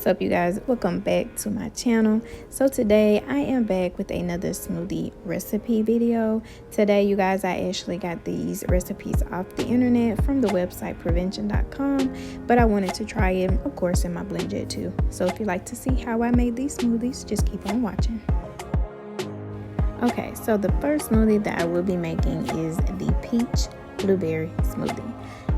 What's up, you guys? Welcome back to my channel. So today I am back with another smoothie recipe video. Today, you guys, I actually got these recipes off the internet from the website prevention.com, but I wanted to try it, of course, in my BlendJet too. So if you'd like to see how I made these smoothies, just keep on watching. Okay, so the first smoothie that I will be making is the peach blueberry smoothie.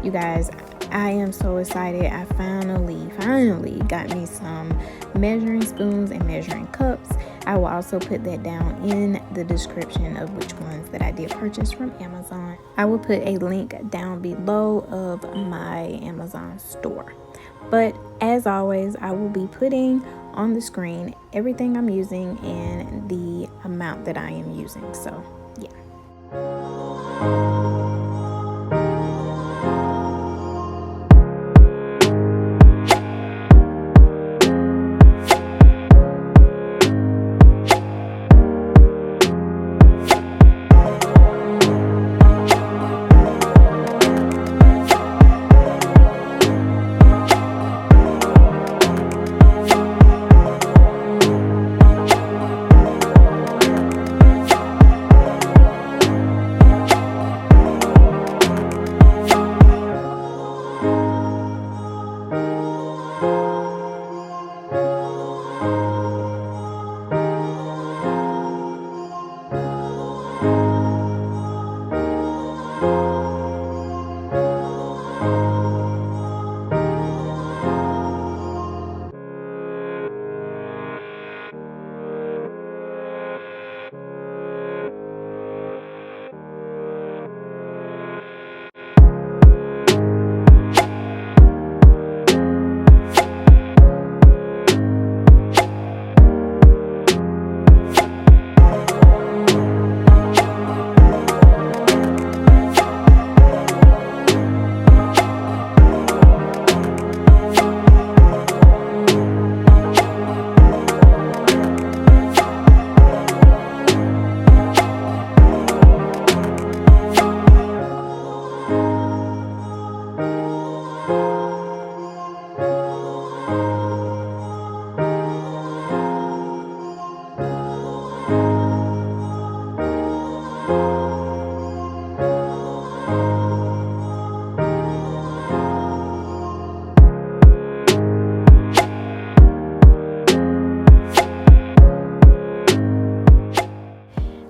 You guys, I am so excited. I finally got me some measuring spoons and measuring cups. I will also put that down in the description of which ones that I did purchase from Amazon. I will put a link down below of my Amazon store. But as always, I will be putting on the screen everything I'm using and the amount that I am using. So, yeah.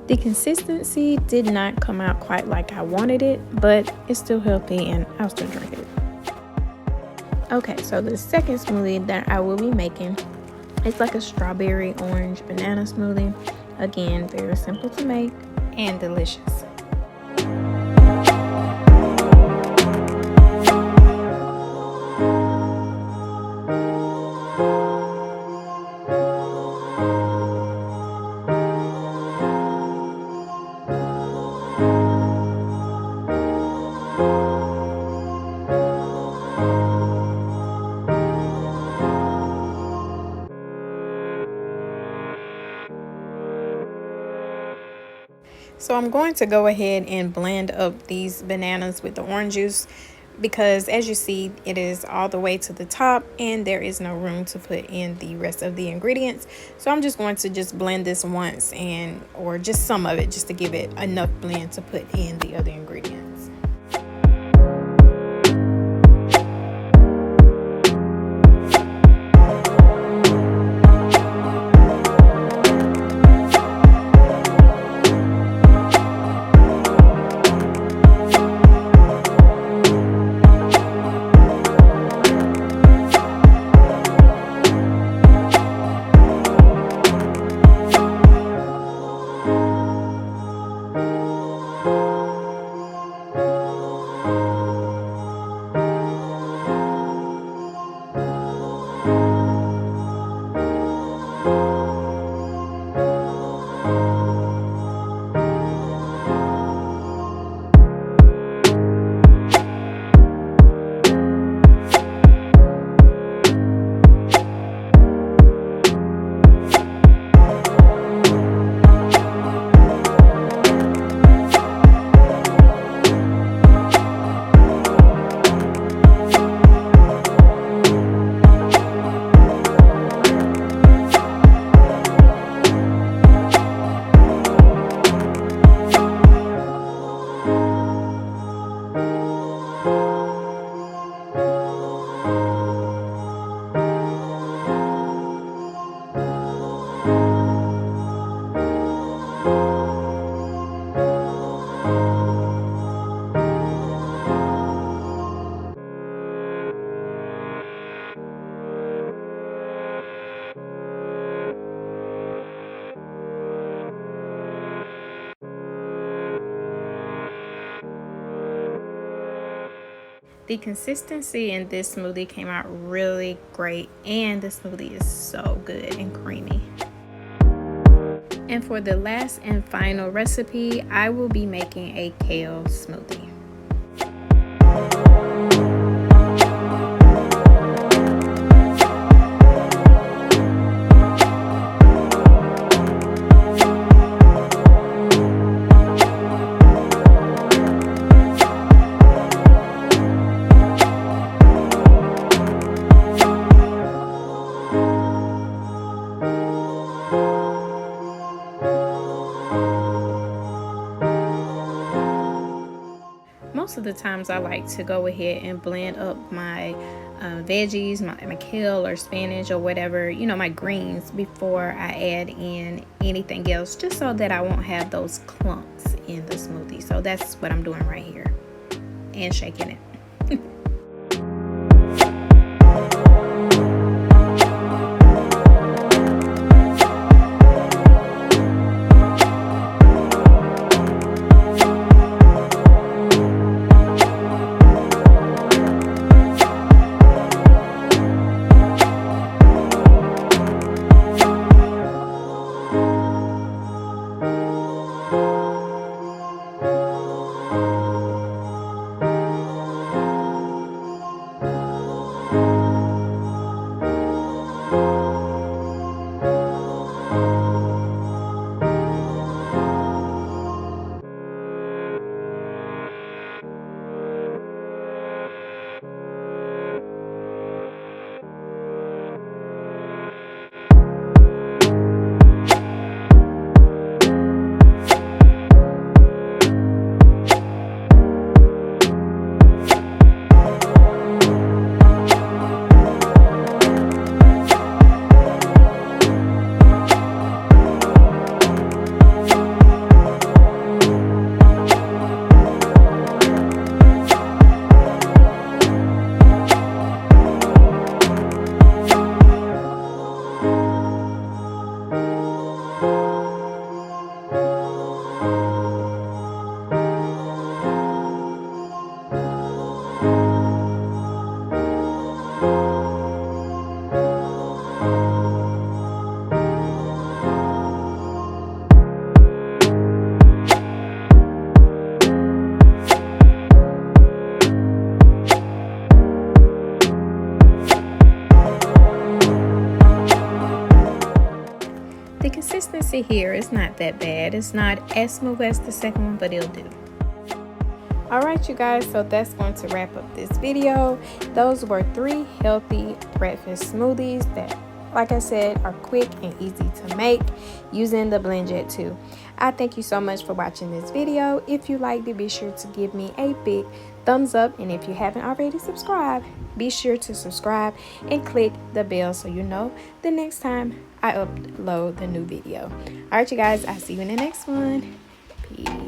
The consistency did not come out quite like I wanted it, but it's still healthy and I'll still drink it. Okay, so the second smoothie that I will be making, it's like a strawberry orange banana smoothie. Again, very simple to make and delicious. So I'm going to go ahead and blend up these bananas with the orange juice because, as you see, it is all the way to the top and there is no room to put in the rest of the ingredients. So I'm just going to blend this once or just some of it just to give it enough blend to put in the other ingredients. The consistency in this smoothie came out really great, and the smoothie is so good and creamy. And for the last and final recipe, I will be making a kale smoothie. Most of the times I like to go ahead and blend up my veggies, my kale or spinach or whatever, you know, my greens, before I add in anything else, just so that I won't have those clumps in the smoothie. So that's what I'm doing right here, and shaking it. The consistency here is not that bad. It's not as smooth as the second one, but it'll do. Alright, you guys, so that's going to wrap up this video. Those were 3 healthy breakfast smoothies that, like I said, are quick and easy to make using the BlendJet 2. I thank you so much for watching this video. If you liked it, be sure to give me a big thumbs up, and if you haven't already subscribed, be sure to subscribe and click the bell so you know the next time I upload the new video. Alright, you guys, I'll see you in the next one. Peace.